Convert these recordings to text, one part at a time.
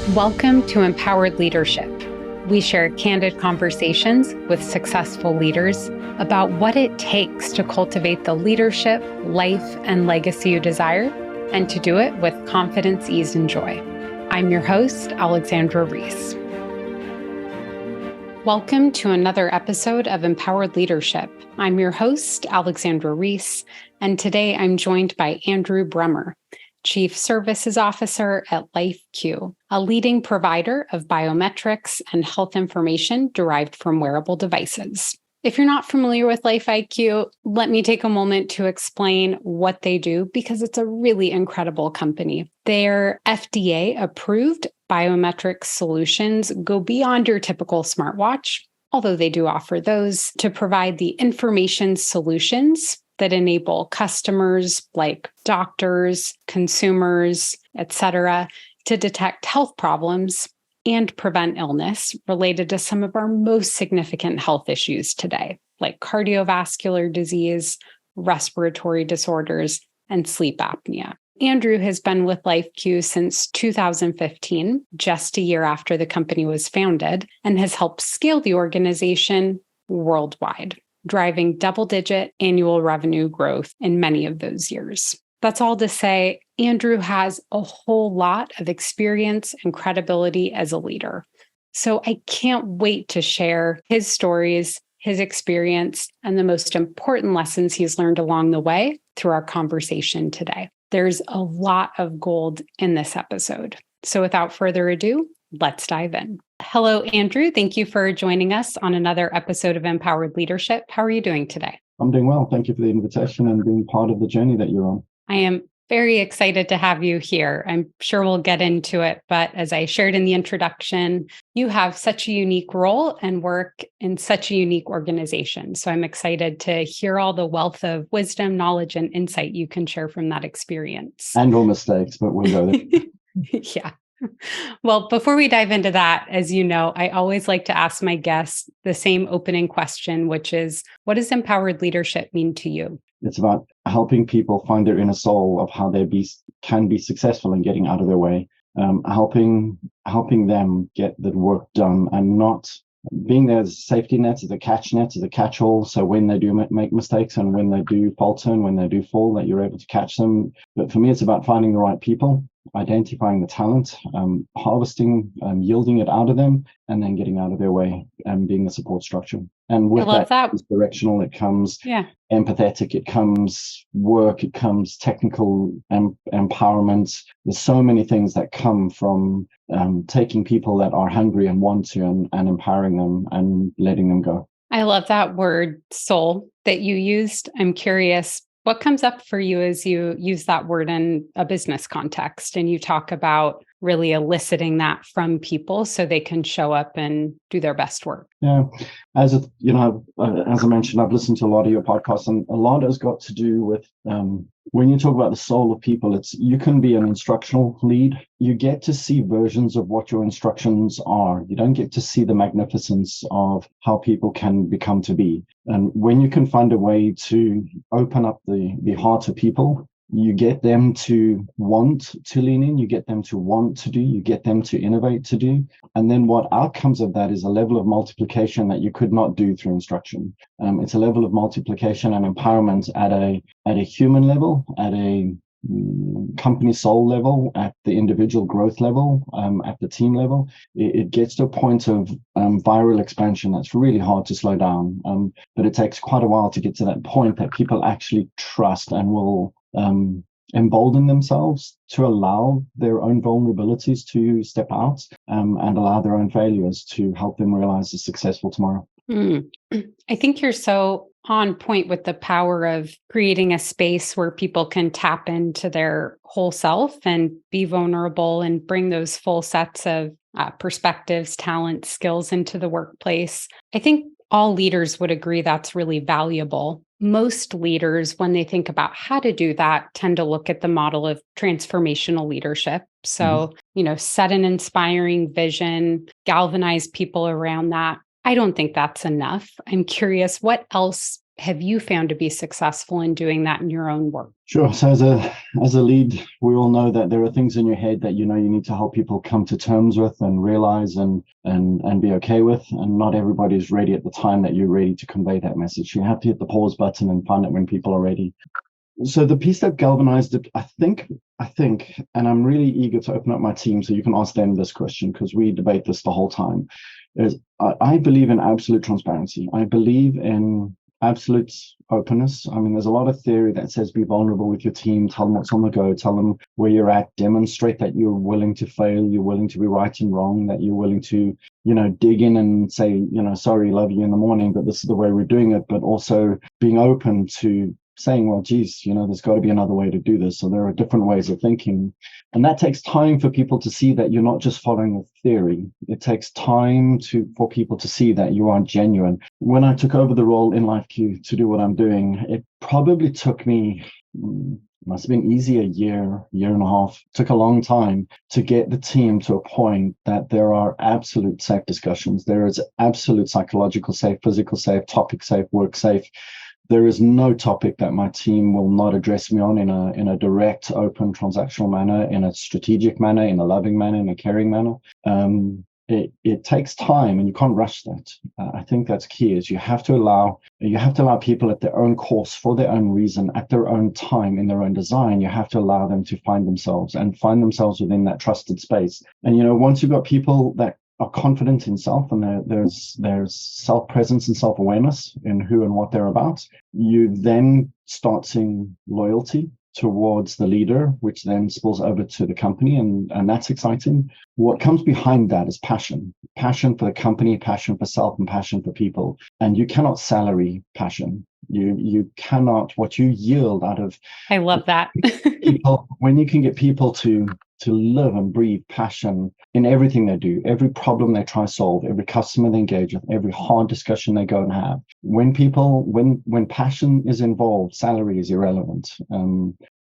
Welcome to Empowered Leadership. We share candid conversations with successful leaders about what it takes to cultivate the leadership, life, and legacy you desire, and to do it with confidence, ease, and joy. I'm your host, Alexandra Reese. Welcome to another episode of Empowered Leadership. I'm your host, Alexandra Reese, and today I'm joined by Andrew Brummer, Chief Services Officer at LifeQ, a leading provider of biometrics and health information derived from wearable devices. If you're not familiar with LifeQ, let me take a moment to explain what they do because it's a really incredible company. Their FDA-approved biometric solutions go beyond your typical smartwatch, although they do offer those, to provide the information solutions that enable customers like doctors, consumers, etc., to detect health problems and prevent illness related to some of our most significant health issues today, like cardiovascular disease, respiratory disorders, and sleep apnea. Andrew has been with LifeQ since 2015, just a year after the company was founded, and has helped scale the organization worldwide, driving double-digit annual revenue growth in many of those years. That's all to say, Andrew has a whole lot of experience and credibility as a leader. So I can't wait to share his stories, his experience, and the most important lessons he's learned along the way through our conversation today. There's a lot of gold in this episode. So without further ado, let's dive in. Hello, Andrew. Thank you for joining us on another episode of Empowered Leadership. How are you doing today? I'm doing well. Thank you for the invitation and being part of the journey that you're on. I am very excited to have you here. I'm sure we'll get into it, but as I shared in the introduction, you have such a unique role and work in such a unique organization. So I'm excited to hear all the wealth of wisdom, knowledge, and insight you can share from that experience. And all mistakes, but we'll go there. Yeah. Well, before we dive into that, as you know, I always like to ask my guests the same opening question, which is, what does empowered leadership mean to you? It's about helping people find their inner soul of how they can be successful in getting out of their way, helping them get the work done and not being there as a safety net, as a catch net, as a catch-all. So when they do make mistakes and when they do falter and when they do fall, that you're able to catch them. But for me, it's about finding the right people, identifying the talent, harvesting, yielding it out of them, and then getting out of their way and being the support structure. And with that, it's directional, it comes empathetic, it comes work, it comes technical empowerment. There's so many things that come from taking people that are hungry and want to and empowering them and letting them go. I love that word soul that you used. I'm curious, what comes up for you as you use that word in a business context and you talk about really eliciting that from people so they can show up and do their best work? Yeah, as I mentioned, I've listened to a lot of your podcasts, and a lot has got to do with when you talk about the soul of people. You can be an instructional lead. You get to see versions of what your instructions are. You don't get to see the magnificence of how people can become to be. And when you can find a way to open up the heart of people, you get them to want to lean in, you get them to want to do, you get them to innovate to do. And then what outcomes of that is a level of multiplication that you could not do through instruction. It's a level of multiplication and empowerment at a human level, at a company soul level, at the individual growth level, at the team level. It gets to a point of viral expansion that's really hard to slow down. But it takes quite a while to get to that point that people actually trust and will embolden themselves to allow their own vulnerabilities to step out and allow their own failures to help them realize a successful tomorrow. I think you're so on point with the power of creating a space where people can tap into their whole self and be vulnerable and bring those full sets of perspectives, talents, skills into the workplace. I think all leaders would agree that's really valuable. Most leaders, when they think about how to do that, tend to look at the model of transformational leadership. So, set an inspiring vision, galvanize people around that. I don't think that's enough. I'm curious, what else have you found to be successful in doing that in your own work? Sure. So as a lead, we all know that there are things in your head that you need to help people come to terms with and realize and be okay with. And not everybody is ready at the time that you're ready to convey that message. You have to hit the pause button and find it when people are ready. So the piece that galvanized it, I think, and I'm really eager to open up my team so you can ask them this question, because we debate this the whole time, is I believe in absolute transparency. I believe in absolute openness. I mean, there's a lot of theory that says be vulnerable with your team, tell them what's on the go, tell them where you're at, demonstrate that you're willing to fail, you're willing to be right and wrong, that you're willing to, dig in and say, sorry, love you in the morning, but this is the way we're doing it, but also being open to saying, well, geez, there's got to be another way to do this. So there are different ways of thinking. And that takes time for people to see that you're not just following a theory. It takes time for people to see that you are genuine. When I took over the role in LifeQ to do what I'm doing, it probably took me, must have been easy, a year and a half. It took a long time to get the team to a point that there are absolute safe discussions. There is absolute psychological safe, physical safe, topic safe, work safe. There is no topic that my team will not address me on in a direct, open, transactional manner, in a strategic manner, in a loving manner, in a caring manner. It takes time, and you can't rush that. I think that's key. Is you have to allow people at their own course, for their own reason, at their own time, in their own design. You have to allow them to find themselves within that trusted space. And once you've got people that are confident in self, and there's self-presence and self-awareness in who and what they're about, you then start seeing loyalty towards the leader, which then spills over to the company, and that's exciting. What comes behind that is passion for the company, passion for self, and passion for people. And you cannot salary passion. You cannot, what you yield out of, I love that. people, when you can get people to live and breathe passion in everything they do, every problem they try to solve, every customer they engage with, every hard discussion they go and have. When passion is involved, salary is irrelevant.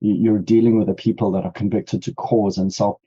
You're dealing with the people that are convicted to cause and self,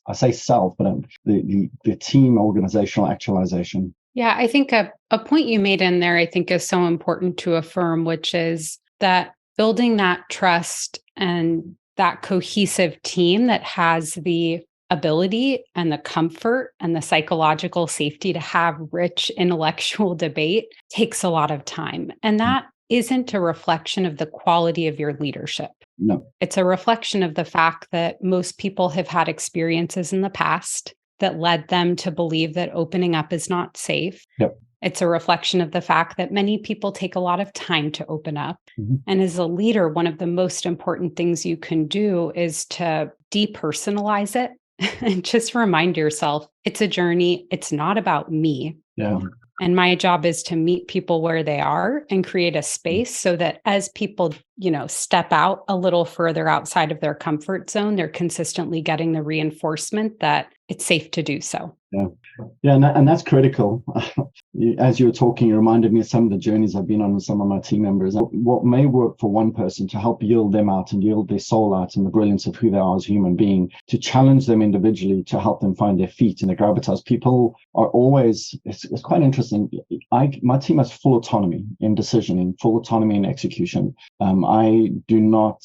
I say self, but the team organizational actualization. Yeah, I think a point you made in there, I think, is so important to affirm, which is that building that trust and that cohesive team that has the ability and the comfort and the psychological safety to have rich intellectual debate takes a lot of time. And that isn't a reflection of the quality of your leadership. No. It's a reflection of the fact that most people have had experiences in the past that led them to believe that opening up is not safe. Yep. It's a reflection of the fact that many people take a lot of time to open up. Mm-hmm. And as a leader, one of the most important things you can do is to depersonalize it and just remind yourself it's a journey. It's not about me. Yeah. And my job is to meet people where they are and create a space so that as people, step out a little further outside of their comfort zone, they're consistently getting the reinforcement that it's safe to do so. Yeah, and that's critical. As you were talking, you reminded me of some of the journeys I've been on with some of my team members. What may work for one person to help yield them out and yield their soul out and the brilliance of who they are as a human being, to challenge them individually, to help them find their feet and their gravitas. People are always, it's quite interesting. My team has full autonomy in decisioning, full autonomy in execution. I do not...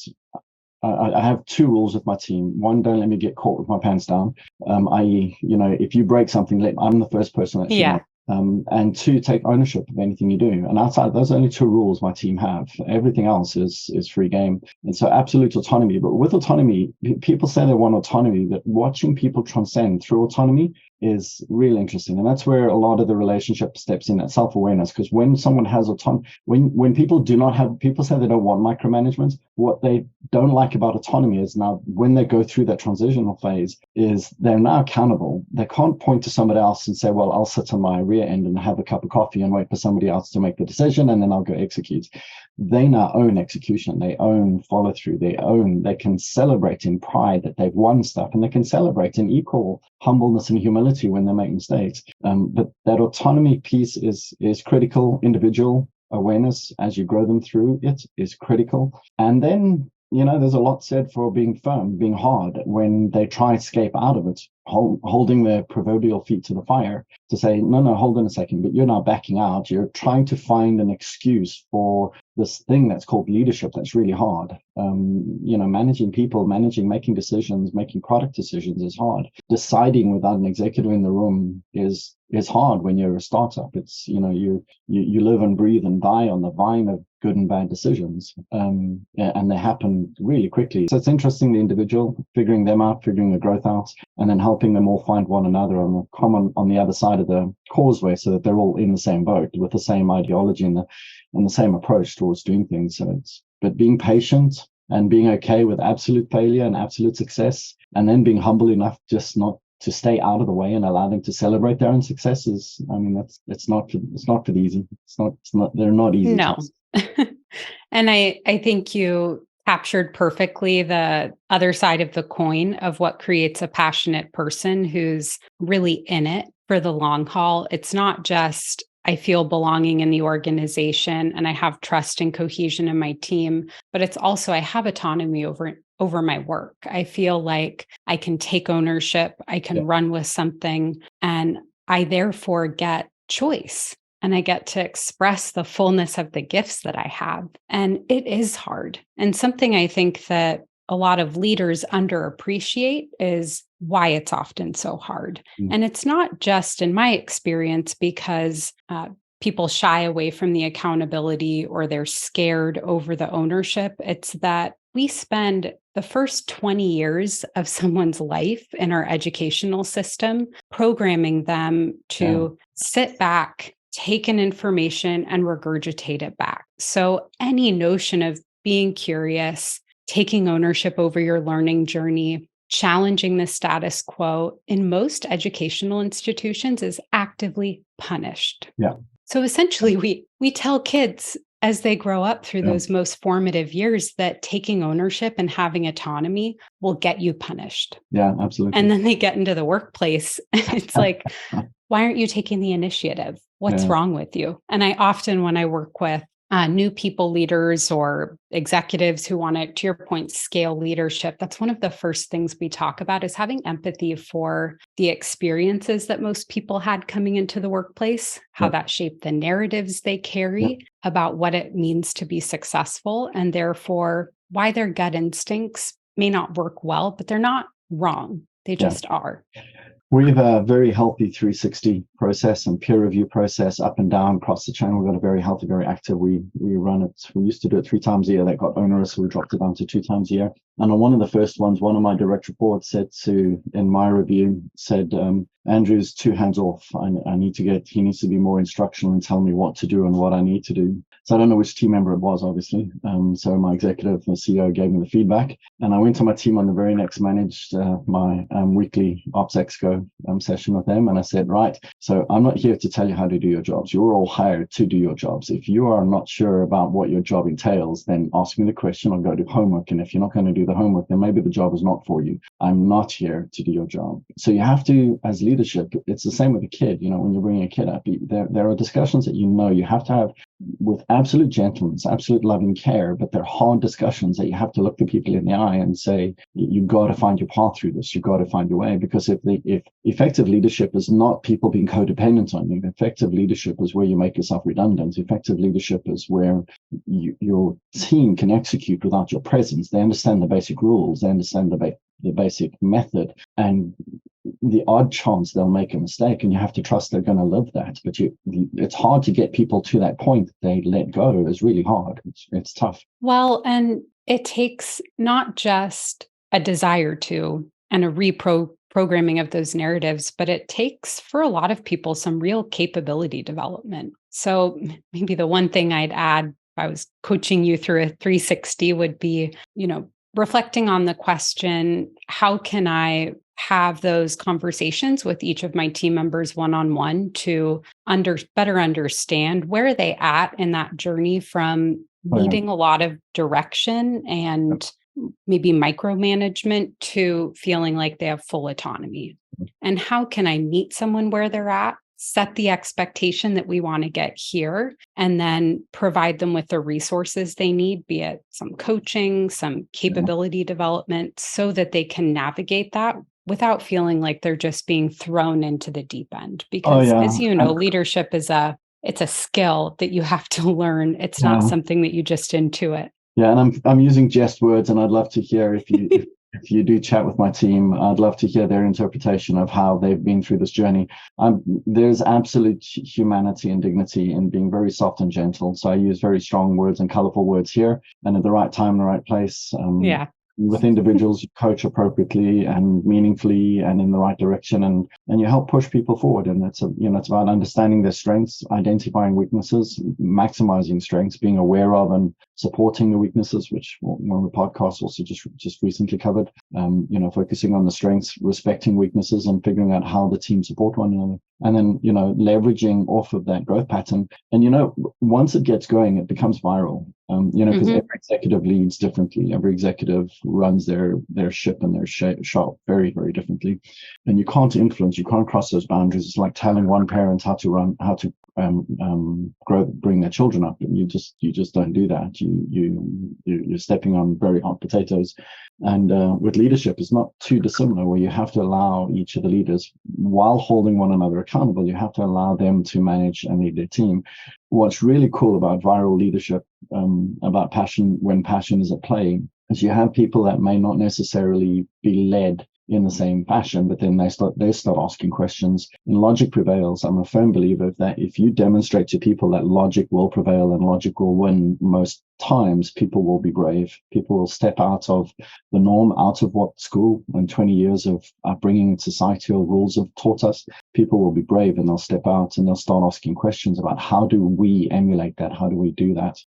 I have two rules with my team. One, don't let me get caught with my pants down. I.e., if you break something, I'm the first person that should know. And two, take ownership of anything you do. And outside of those, only two rules my team have. Everything else is free game. And so absolute autonomy. But with autonomy, people say they want autonomy, but watching people transcend through autonomy is really interesting. And that's where a lot of the relationship steps in, that self-awareness. Because when someone has autonomy, when people do not have, people say they don't want micromanagement, what they don't like about autonomy is now when they go through that transitional phase is they're now accountable. They can't point to somebody else and say, well, I'll sit on my rear end and have a cup of coffee and wait for somebody else to make the decision and then I'll go execute. They now own execution. They own follow through. They can celebrate in pride that they've won stuff, and they can celebrate in equal humbleness and humility when they make mistakes. But that autonomy piece is critical. Individual awareness as you grow them through it is critical. And then, there's a lot said for being firm, being hard when they try to escape out of it. holding their proverbial feet to the fire to say, no, hold on a second, but you're now backing out. You're trying to find an excuse for this thing that's called leadership that's really hard. Managing people, making decisions, making product decisions is hard. Deciding without an executive in the room is hard when you're a startup. It's, you live and breathe and die on the vine of good and bad decisions. And they happen really quickly. So it's interesting, the individual, figuring them out, figuring the growth out, and then helping them all find one another on the other side of the causeway so that they're all in the same boat with the same ideology and the same approach towards doing things. But being patient and being okay with absolute failure and absolute success, and then being humble enough just not to stay out of the way and allow them to celebrate their own successes. I mean, it's not for the easy. They're not easy. No. And I think you captured perfectly the other side of the coin of what creates a passionate person who's really in it for the long haul. It's not just, I feel belonging in the organization and I have trust and cohesion in my team, but it's also, I have autonomy over my work. I feel like I can take ownership, I can run with something, and I therefore get choice. And I get to express the fullness of the gifts that I have. And it is hard. And something I think that a lot of leaders underappreciate is why it's often so hard. And it's not just in my experience because people shy away from the accountability or they're scared over the ownership. It's that we spend the first 20 years of someone's life in our educational system programming them to sit back, take in information and regurgitate it back. So any notion of being curious, taking ownership over your learning journey, challenging the status quo in most educational institutions is actively punished. Yeah. So essentially we tell kids as they grow up through those most formative years that taking ownership and having autonomy will get you punished. Yeah, absolutely. And then they get into the workplace and it's like, why aren't you taking the initiative? What's wrong with you? And I often, when I work with new people leaders or executives who want to your point, scale leadership, that's one of the first things we talk about is having empathy for the experiences that most people had coming into the workplace, how that shaped the narratives they carry about what it means to be successful, and therefore why their gut instincts may not work well, but they're not wrong. They just are. We have a very healthy 360 process and peer review process up and down across the channel. We've got a very healthy, very active. We run it. We used to do it 3 times a year. That got onerous, so we dropped it down to 2 times a year. And on one of the first ones, one of my direct reports in my review, Andrew's too hands off. He needs to be more instructional and tell me what to do and what I need to do. So I don't know which team member it was, obviously. So my executive, the CEO, gave me the feedback. And I went to my team on the very next, managed my weekly Ops Exco session with them. And I said, right, so I'm not here to tell you how to do your jobs. You're all hired to do your jobs. If you are not sure about what your job entails, then ask me the question or go do homework. And if you're not going to do the homework, then maybe the job is not for you. I'm not here to do your job. So you have to, as leadership, it's the same with a kid. When you're bringing a kid up, there are discussions that you have to have with absolute gentleness, absolute loving care, but they're hard discussions that you have to look the people in the eye and say, you've got to find your path through this. You've got to find your way. Because if effective leadership is not people being codependent on you, effective leadership is where you make yourself redundant. Effective leadership is where your team can execute without your presence. They understand the basic rules. They understand the basic method, and the odd chance they'll make a mistake, and you have to trust they're going to live that. But it's hard to get people to that point. They let go is really hard. It's tough. Well, and it takes not just a desire to and a reprogramming of those narratives, but it takes for a lot of people some real capability development. So maybe the one thing I'd add, if I was coaching you through a 360, would be, reflecting on the question, how can I have those conversations with each of my team members one-on-one to better understand where are they at in that journey from needing a lot of direction and maybe micromanagement to feeling like they have full autonomy. And how can I meet someone where they're at, set the expectation that we want to get here, and then provide them with the resources they need, be it some coaching, some capability development, so that they can navigate that without feeling like they're just being thrown into the deep end. Oh Because yeah, as you know, leadership it's a skill that you have to learn. It's not yeah, something that you just intuit. yeah. And I'm using jest words, and I'd love to hear if you do chat with my team, I'd love to hear their interpretation of how they've been through this journey. There's absolute humanity and dignity in being very soft and gentle. So I use very strong words and colorful words here, and at the right time, the right place. Yeah. With individuals, you coach appropriately and meaningfully and in the right direction, and you help push people forward. And it's about understanding their strengths, identifying weaknesses, maximizing strengths, being aware of and supporting the weaknesses, which one of the podcasts also just recently covered. Focusing on the strengths, respecting weaknesses, and figuring out how the team support one another. And then, leveraging off of that growth pattern. And, once it gets going, it becomes viral, because every executive leads differently. Every executive runs their ship and their shop very, very differently. And you can't cross those boundaries. It's like telling one parent how to bring their children up. And you just don't do that. You're stepping on very hot potatoes. And with leadership, it's not too dissimilar, where you have to allow each of the leaders, while holding one another accountable, you have to allow them to manage and lead their team. What's really cool about viral leadership, about passion, when passion is at play, is you have people that may not necessarily be led in the same fashion, but then they start asking questions, and logic prevails. I'm a firm believer that if you demonstrate to people that logic will prevail and logic will win, most times people will be brave. People will step out of the norm, out of what school and 20 years of upbringing and societal rules have taught us. People will be brave, and they'll step out and they'll start asking questions about, how do we emulate that? How do we do that?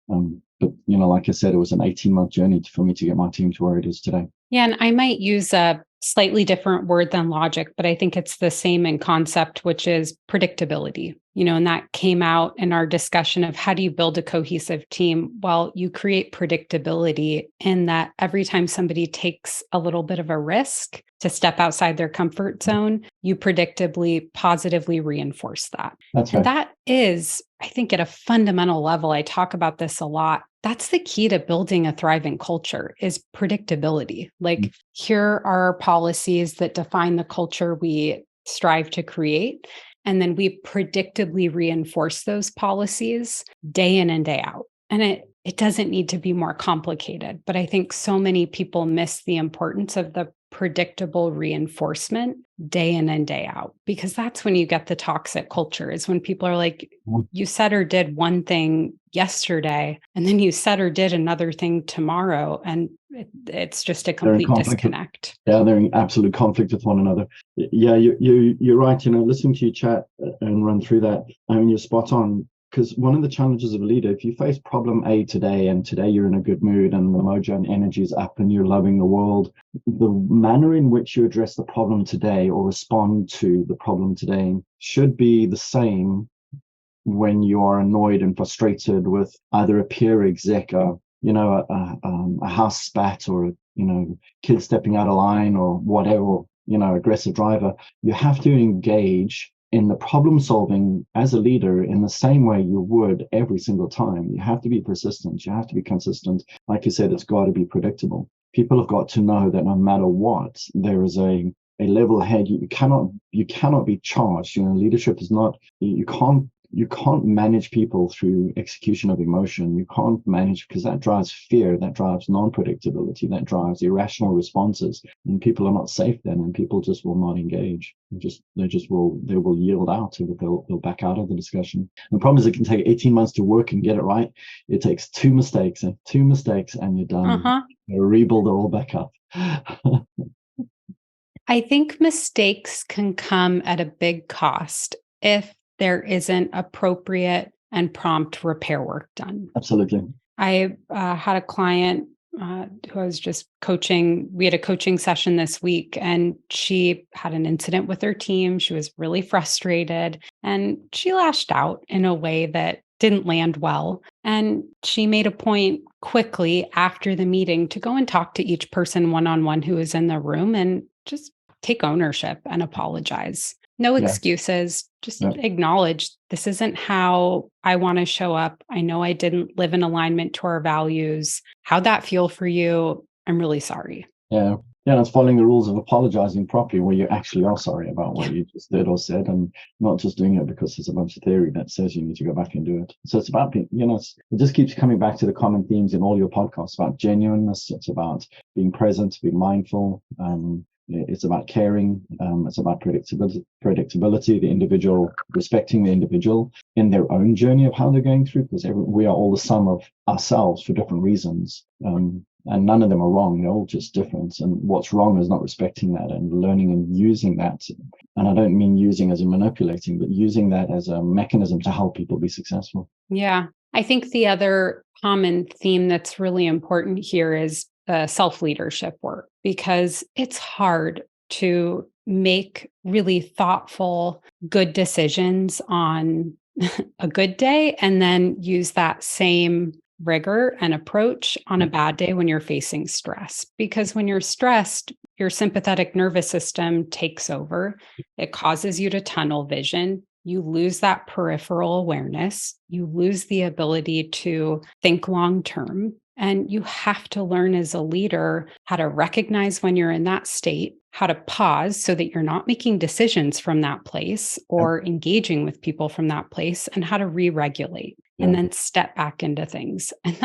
But like I said, it was an 18-month journey for me to get my team to where it is today. Yeah, and I might use a slightly different word than logic, but I think it's the same in concept, which is predictability. And that came out in our discussion of how do you build a cohesive team? Well, you create predictability in that every time somebody takes a little bit of a risk to step outside their comfort zone, you predictably, positively reinforce that. That's right. And that is, I think, at a fundamental level, I talk about this a lot. That's the key to building a thriving culture, is predictability. Like, here are policies that define the culture we strive to create. And then we predictably reinforce those policies day in and day out. And it doesn't need to be more complicated, but I think so many people miss the importance of the predictable reinforcement day in and day out, because that's when you get the toxic culture, is when people are like, you said or did one thing yesterday, and then you said or did another thing tomorrow. And it's just a complete disconnect. They're in absolute conflict with one another. Yeah, you're right. Listening to you chat and run through that, I mean, you're spot on. Because one of the challenges of a leader, if you face problem A today, and today you're in a good mood and the mojo and energy is up and you're loving the world, the manner in which you address the problem today or respond to the problem today should be the same when you are annoyed and frustrated with either a peer exec, a house spat, or kids stepping out of line, or whatever, aggressive driver. You have to engage in the problem solving as a leader in the same way you would every single time. You have to be persistent. You have to be consistent. Like you said, it's got to be predictable. People have got to know that no matter what, there is a level head. You cannot be charged. Leadership is not, you can't manage people through execution of emotion. You can't manage, because that drives fear, that drives non-predictability, that drives irrational responses, and people are not safe then, and people just will not engage. They will yield out, they'll back out of the discussion. And the problem is, it can take 18 months to work and get it right. It takes two mistakes and you're done. You rebuild it all back up. I think mistakes can come at a big cost if there isn't appropriate and prompt repair work done. Absolutely. I had a client who I was just coaching. We had a coaching session this week, and she had an incident with her team. She was really frustrated, and she lashed out in a way that didn't land well. And she made a point quickly after the meeting to go and talk to each person one-on-one who was in the room and just take ownership and apologize. No excuses, just acknowledge, this isn't how I want to show up. I know I didn't live in alignment to our values. How'd that feel for you? I'm really sorry. Yeah. Yeah, it's following the rules of apologizing properly, where you actually are sorry about what you just did or said, and not just doing it because there's a bunch of theory that says you need to go back and do it. So it's about being, it just keeps coming back to the common themes in all your podcasts about genuineness. It's about being present, being mindful. It's about caring. It's about predictability, the individual, respecting the individual in their own journey of how they're going through, because we are all the sum of ourselves for different reasons. And none of them are wrong. They're all just different. And what's wrong is not respecting that and learning and using that. And I don't mean using as in manipulating, but using that as a mechanism to help people be successful. Yeah. I think the other common theme that's really important here is self-leadership work, because it's hard to make really thoughtful, good decisions on a good day and then use that same rigor and approach on a bad day when you're facing stress. Because when you're stressed, your sympathetic nervous system takes over. It causes you to tunnel vision. You lose that peripheral awareness. You lose the ability to think long term. And you have to learn as a leader how to recognize when you're in that state, how to pause so that you're not making decisions from that place or engaging with people from that place, and how to re-regulate and then step back into things. And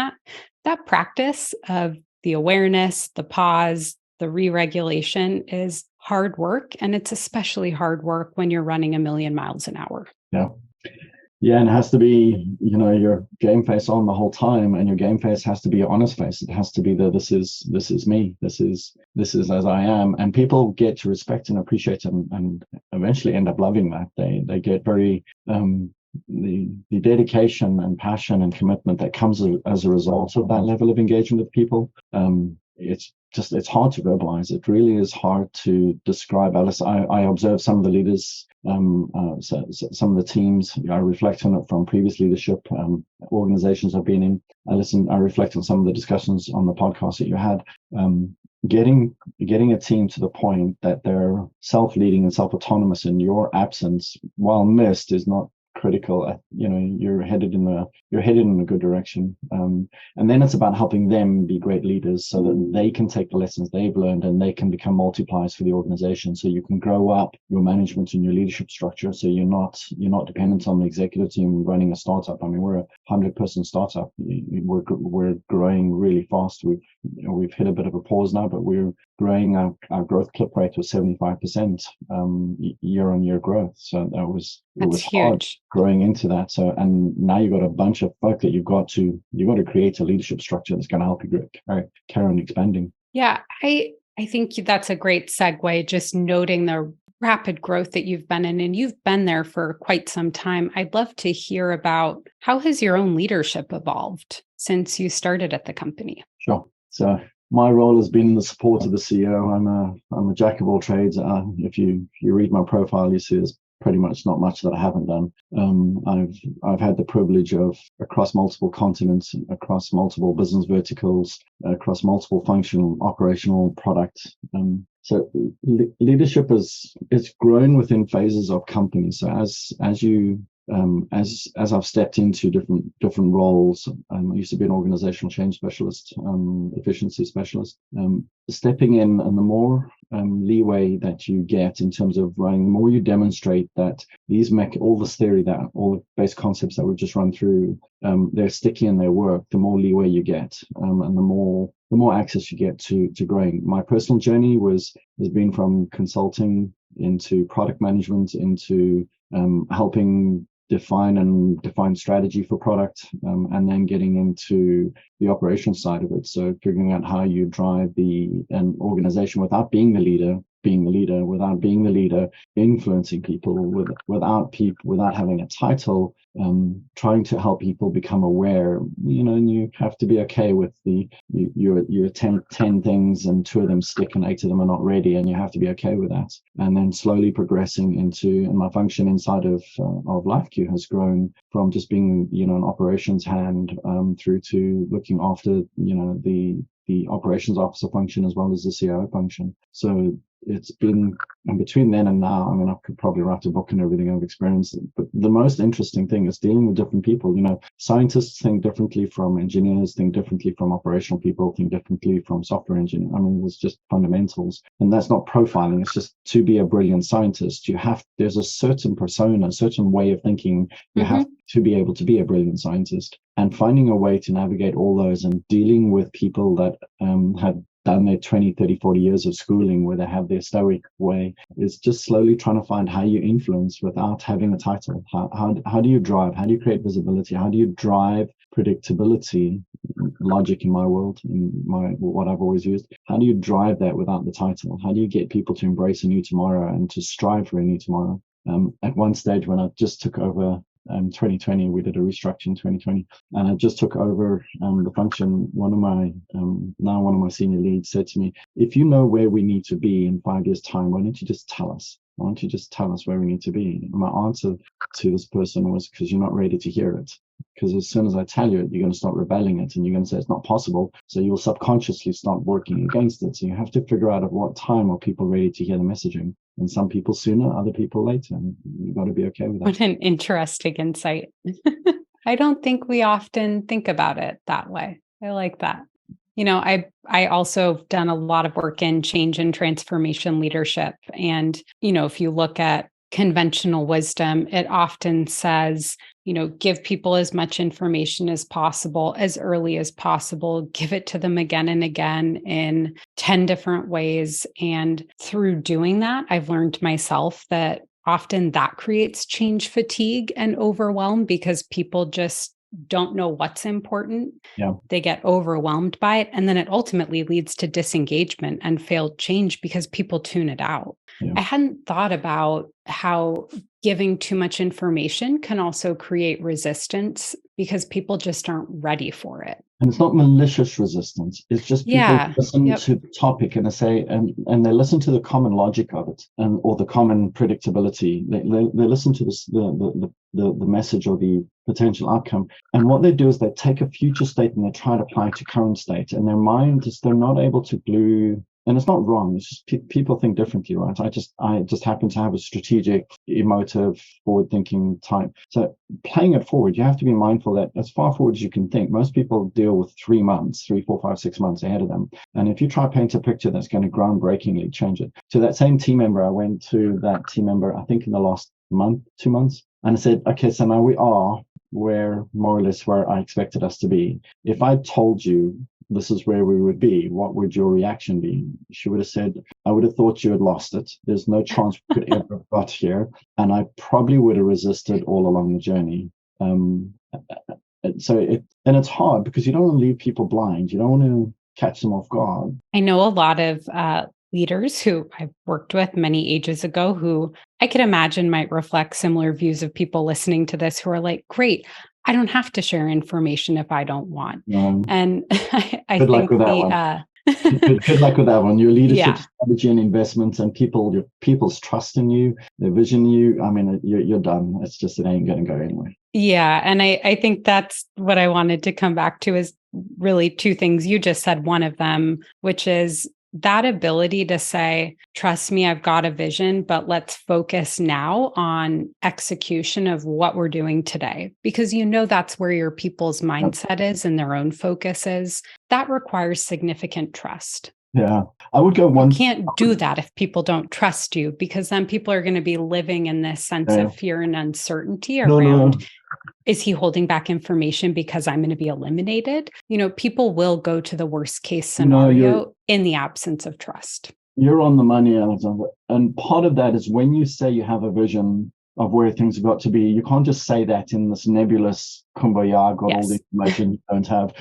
that practice of the awareness, the pause, the re-regulation is hard work. And it's especially hard work when you're running 1,000,000 miles an hour. Yeah, and it has to be, your game face on the whole time, and your game face has to be your honest face. It has to be this is me, this is as I am, and people get to respect and appreciate and eventually end up loving that. They get very the dedication and passion and commitment that comes as a result of that level of engagement with people. It's hard to verbalize. It really is hard to describe. Alice, I observe some of the leaders, some of the teams. I reflect on it from previous leadership organizations I've been in. I reflect on some of the discussions on the podcast that you had. Getting a team to the point that they're self-leading and self-autonomous in your absence, while missed, is not critical. You're headed in a good direction, and then it's about helping them be great leaders so that they can take the lessons they've learned and they can become multipliers for the organization, so you can grow up your management and your leadership structure, so you're not dependent on the executive team running a startup. I mean, we're a 100-person startup. We're growing really fast. We've hit a bit of a pause now, but we're growing. Our growth clip rate was 75% year-on-year growth. So it was huge. Hard growing into that. So, and now you've got a bunch of folk that you've got to create a leadership structure that's going to help you carry on expanding. Yeah, I think that's a great segue, just noting the rapid growth that you've been in, and you've been there for quite some time. I'd love to hear about how has your own leadership evolved since you started at the company? Sure. So my role has been the support of the CEO. I'm a jack of all trades. If you read my profile, you see there's pretty much not much that I haven't done. I've had the privilege of, across multiple continents, across multiple business verticals, across multiple functional, operational product. So leadership is grown within phases of companies. So as I've stepped into different roles, I used to be an organizational change specialist, efficiency specialist. Stepping in, and the more leeway that you get in terms of running, the more you demonstrate that all this theory, that all the base concepts that we've just run through, they're sticky in their work, the more leeway you get, and the more access you get to growing. My personal journey has been from consulting into product management, into helping define strategy for product, and then getting into the operational side of it. So figuring out how you drive an organization without being the leader, without being the leader, influencing people without having a title, trying to help people become aware, and you have to be okay with you attempt 10 things and 2 of them stick and 8 of them are not ready, and you have to be okay with that. And then slowly progressing and my function inside of LifeQ has grown from just being, an operations hand, through to looking after, the operations officer function as well as the CIO function. So it's been, and between then and now, I mean, I could probably write a book and everything I've experienced. But the most interesting thing is dealing with different people. Scientists think differently from engineers, think differently from operational people, think differently from software engineers. I mean, it's just fundamentals. And that's not profiling. It's just to be a brilliant scientist, there's a certain persona, a certain way of thinking. You have to be able to be a brilliant scientist, and finding a way to navigate all those and dealing with people that have done their 20, 30, 40 years of schooling where they have their stoic way is just slowly trying to find how you influence without having a title. How do you drive? How do you create visibility? How do you drive predictability, logic in my world, what I've always used? How do you drive that without the title? How do you get people to embrace a new tomorrow and to strive for a new tomorrow? At one stage when I just took over 2020, we did a restructure in 2020, and I just took over the function. One of my senior leads said to me, if you know where we need to be in 5 years' time, why don't you just tell us? Why don't you just tell us where we need to be? And my answer to this person was, because you're not ready to hear it. Because as soon as I tell you it, you're going to start rebelling it, and you're going to say it's not possible. So you will subconsciously start working against it. So you have to figure out at what time are people ready to hear the messaging. And some people sooner, other people later. And you've got to be okay with that. What an interesting insight. I don't think we often think about it that way. I like that. I also have done a lot of work in change and transformation leadership. And, if you look at conventional wisdom, it often says, give people as much information as possible, as early as possible, give it to them again and again in 10 different ways. And through doing that, I've learned myself that often that creates change fatigue and overwhelm because people just don't know what's important. Yeah. They get overwhelmed by it. And then it ultimately leads to disengagement and failed change because people tune it out. Yeah. I hadn't thought about how giving too much information can also create resistance because people just aren't ready for it. And it's not malicious resistance. It's just people listen to the topic and they say, and they listen to the common logic of it, or the common predictability. They listen to the message or the potential outcome. And what they do is they take a future state and they try to apply it to current state. And their mind is, they're not able to glue. And it's not wrong. It's just people think differently, right? I just happen to have a strategic, emotive, forward-thinking type. So playing it forward, you have to be mindful that as far forward as you can think, most people deal with 3 months, 3, 4, 5, 6 months ahead of them. And if you try to paint a picture that's going to groundbreakingly change it. To that same team member, I went to that team member, I think in the last month, 2 months, and I said, okay, so now we are more or less where I expected us to be. If I told you this is where we would be, what would your reaction be? She would have said, I would have thought you had lost it. There's no chance we could ever have got here. And I probably would have resisted all along the journey. And it's hard because you don't want to leave people blind. You don't want to catch them off guard. I know a lot of leaders who I've worked with many ages ago who I could imagine might reflect similar views of people listening to this who are like, great, I don't have to share information if I don't want. And I good think luck with that one. Good luck with that one. Your leadership strategy and investments and people's trust in you, their vision in you. I mean, you're done. It's just, it ain't going to go anywhere. Yeah. And I think that's what I wanted to come back to is really two things. You just said one of them, which is that ability to say, trust me, I've got a vision, but let's focus now on execution of what we're doing today. Because that's where your people's mindset is and their own focus is. That requires significant trust. Yeah, I would go one. You can't do that if people don't trust you, because then people are going to be living in this sense of fear and uncertainty around, is he holding back information because I'm going to be eliminated? People will go to the worst case scenario in the absence of trust. You're on the money, Alexandra. And part of that is when you say you have a vision of where things have got to be, you can't just say that in this nebulous kumbaya, got all the information you don't have.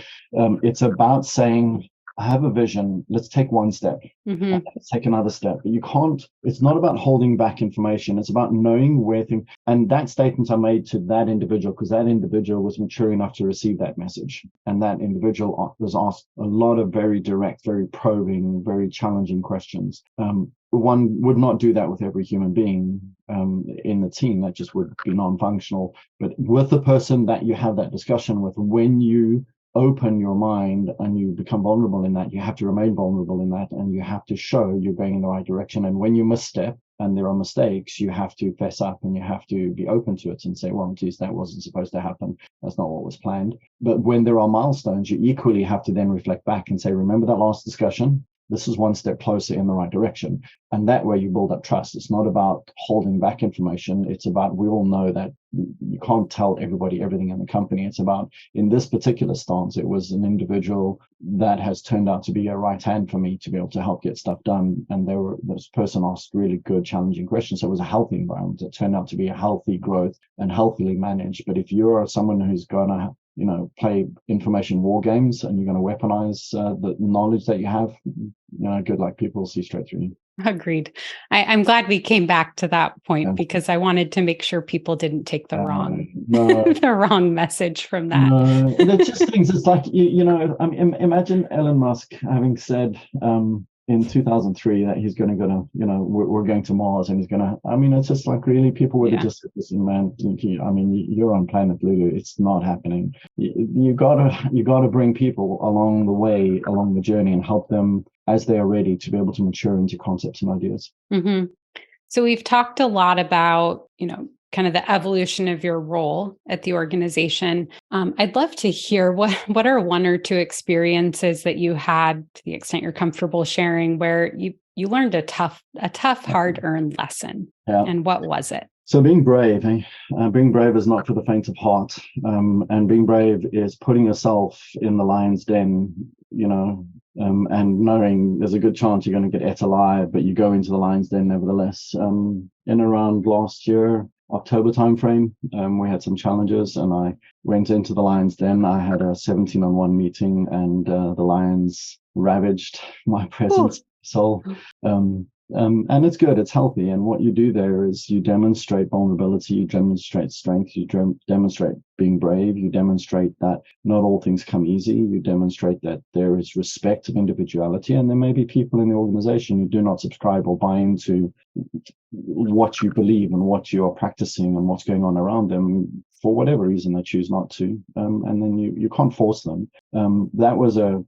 It's about saying, I have a vision. Let's take one step. Let's take another step. But you can't, it's not about holding back information. It's about knowing where things, and that statement I made to that individual, because that individual was mature enough to receive that message. And that individual was asked a lot of very direct, very probing, very challenging questions. One would not do that with every human being in the team. That just would be non-functional. But with the person that you have that discussion with, when you open your mind and you become vulnerable in that, you have to remain vulnerable in that, and you have to show you're going in the right direction. And when you misstep and there are mistakes, you have to fess up and you have to be open to it and say, well, geez, that wasn't supposed to happen. That's not what was planned. But when there are milestones, you equally have to then reflect back and say, remember that last discussion? This is one step closer in the right direction. And that way you build up trust. It's not about holding back information. It's about, we all know that you can't tell everybody everything in the company. It's about, in this particular stance, it was an individual that has turned out to be a right hand for me to be able to help get stuff done. And this person asked really good, challenging questions. So it was a healthy environment. It turned out to be a healthy growth and healthily managed. But if you're someone who's going to play information war games and you're going to weaponize the knowledge that you have, good luck. People will see straight through you. Agreed. I'm glad we came back to that point because I wanted to make sure people didn't take the wrong message from that. No, it's just things. It's like, imagine Elon Musk having said in 2003 that he's going to go to, we're going to Mars and he's going to, it's just like, really, people would have just said, listen, man, you're on planet Lulu. It's not happening. You gotta bring people along the journey and help them as they are ready to be able to mature into concepts and ideas. Mm-hmm. So we've talked a lot about, kind of the evolution of your role at the organization. I'd love to hear what are one or two experiences that you had, to the extent you're comfortable sharing, where you learned a tough, hard-earned lesson. Yeah. And what was it? So being brave is not for the faint of heart. And being brave is putting yourself in the lion's den, and knowing there's a good chance you're going to get ate alive, but you go into the lion's den nevertheless. In around last year, October timeframe, we had some challenges and I went into the lion's den. I had a 17-on-1 meeting and the lions ravaged my presence. So, and it's good, it's healthy. And what you do there is you demonstrate vulnerability, you demonstrate strength, you demonstrate being brave, you demonstrate that not all things come easy, you demonstrate that there is respect of individuality, and there may be people in the organization who do not subscribe or buy into what you believe and what you are practicing and what's going on around them for whatever reason they choose not to. And then you can't force them. That was a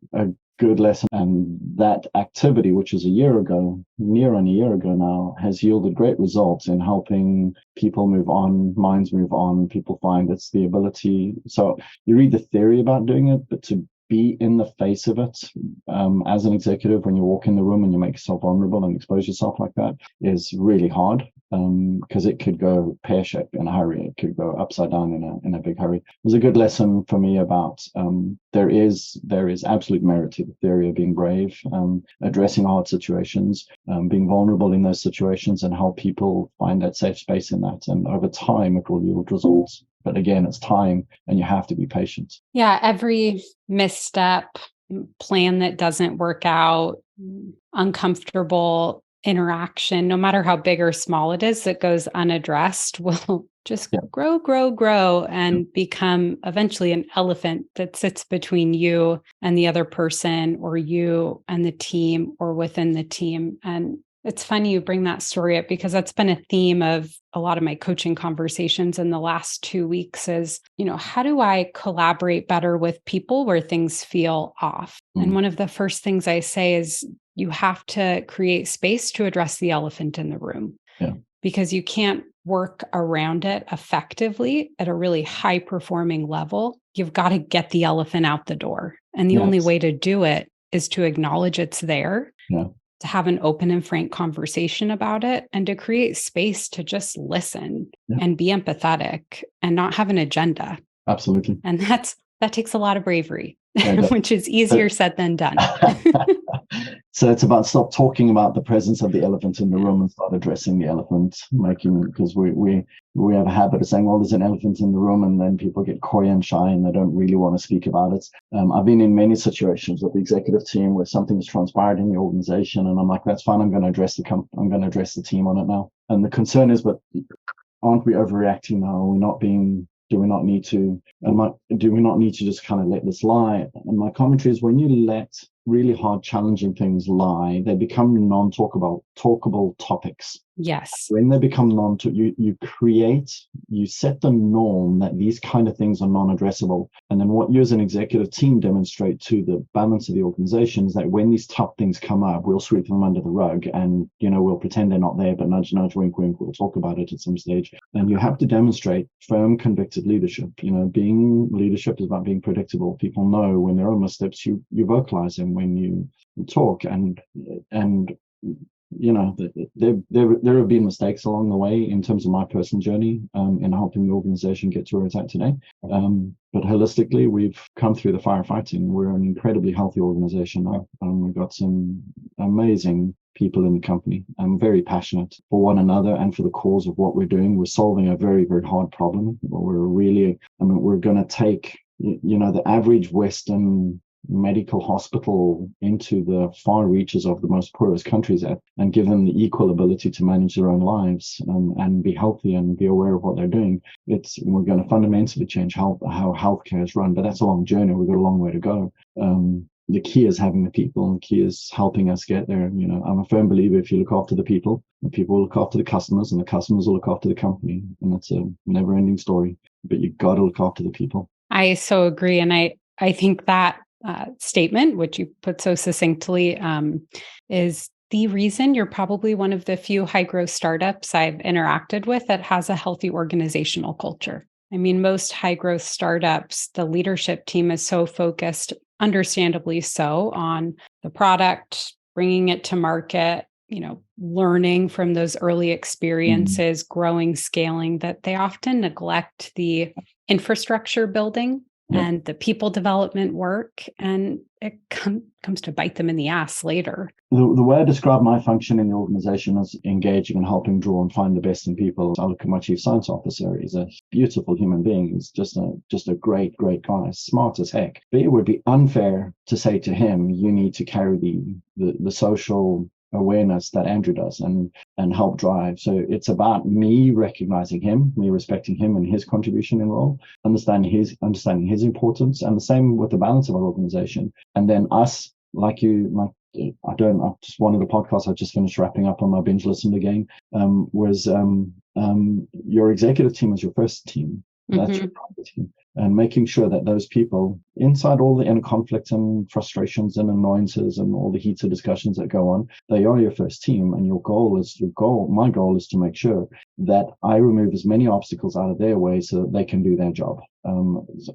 good lesson. And that activity, which is near on a year ago now, has yielded great results in helping people move on, minds move on. People find it's the ability. So you read the theory about doing it, but to be in the face of it as an executive, when you walk in the room and you make yourself vulnerable and expose yourself like that, is really hard, because it could go pear-shaped in a hurry. It could go upside down in a big hurry. It was a good lesson for me about there is absolute merit to the theory of being brave, addressing hard situations, being vulnerable in those situations, and help people find that safe space in that. And over time, it will yield results. But again, it's time and you have to be patient. Yeah, every misstep, plan that doesn't work out, uncomfortable interaction, no matter how big or small it is, that goes unaddressed will just grow and become eventually an elephant that sits between you and the other person, or you and the team, or within the team. And it's funny you bring that story up, because that's been a theme of a lot of my coaching conversations in the last 2 weeks is, how do I collaborate better with people where things feel off? Mm-hmm. And one of the first things I say is you have to create space to address the elephant in the room, because you can't work around it effectively at a really high performing level. You've got to get the elephant out the door. And the only way to do it is to acknowledge it's there. Yeah. To have an open and frank conversation about it, and to create space to just listen and be empathetic and not have an agenda. Absolutely. And that takes a lot of bravery, which is easier said than done. So it's about stop talking about the presence of the elephant in the room and start addressing the elephant, because we have a habit of saying, well, there's an elephant in the room, and then people get coy and shy and they don't really want to speak about it. I've been in many situations with the executive team where something has transpired in the organization, and I'm like, that's fine. I'm going to address the team on it now. And the concern is, but aren't we overreacting now? Do we not need to just kind of let this lie? And my commentary is, when you let really hard, challenging things lie, they become talkable topics. Yes. When they become you set the norm that these kind of things are non-addressable. And then what you as an executive team demonstrate to the balance of the organization is that when these tough things come up, we'll sweep them under the rug and, we'll pretend they're not there, but nudge, nudge, wink, wink, we'll talk about it at some stage. And you have to demonstrate firm, convicted leadership. Being leadership is about being predictable. People know when there are missteps, you vocalize them when you talk and there have been mistakes along the way in terms of my personal journey in helping the organization get to where it's at today. But holistically, we've come through the firefighting. We're an incredibly healthy organization now. We've got some amazing people in the company. I'm very passionate for one another and for the cause of what we're doing. We're solving a very, very hard problem. We're going to take, the average Western medical hospital into the far reaches of the most poorest countries and give them the equal ability to manage their own lives and be healthy and be aware of what they're doing. We're going to fundamentally change how healthcare is run, but that's a long journey. We've got a long way to go. The key is having the people, and the key is helping us get there. I'm a firm believer if you look after the people will look after the customers, and the customers will look after the company. And that's a never-ending story, but you've got to look after the people. I so agree. And I think that statement, which you put so succinctly, is the reason you're probably one of the few high-growth startups I've interacted with that has a healthy organizational culture. I mean, most high-growth startups, the leadership team is so focused, understandably so, on the product, bringing it to market, learning from those early experiences, growing, scaling, that they often neglect the infrastructure building and the people development work, and it comes to bite them in the ass later. The way I describe my function in the organization is engaging and helping draw and find the best in people. I look at my chief science officer. He's a beautiful human being. He's just a great, great guy, smart as heck. But it would be unfair to say to him, you need to carry the social awareness that Andrew does and help drive. So it's about me recognizing him, me respecting him and his contribution and role, understanding his importance, and the same with the balance of our organization. And then us, just one of the podcasts I just finished wrapping up on my binge listen again, was your executive team is your first team. That's your private team. And making sure that those people, inside all the inner conflicts and frustrations and annoyances and all the heated discussions that go on, they are your first team. And my goal is to make sure that I remove as many obstacles out of their way so that they can do their job.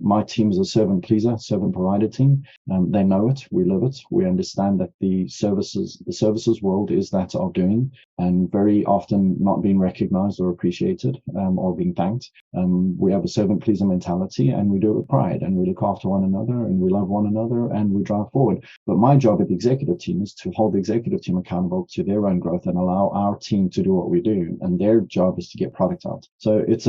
My team is a servant provider team. They know it, we live it. We understand that the services world is that of doing, and very often not being recognized or appreciated or being thanked. We have a servant pleaser mentality, and we do it with pride, and we look after one another, and we love one another, and we drive forward. But my job at the executive team is to hold the executive team accountable to their own growth and allow our team to do what we do, and their job is to get product out. So it's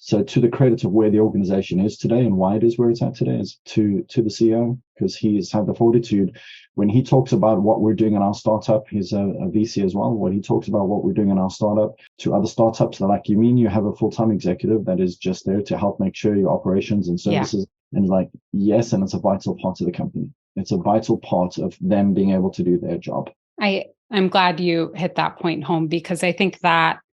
so to the credit of where the organization is today and why it is where it's at today is to the CEO, because he's had the fortitude. When he talks about what we're doing in our startup, he's a VC as well. When he talks about what we're doing in our startup to other startups, they're like, you mean you have a full-time executive that is just there to help make sure your operations and services? And he's like, yes, and it's a vital part of the company. It's a vital part of them being able to do their job. I'm glad you hit that point home, because I think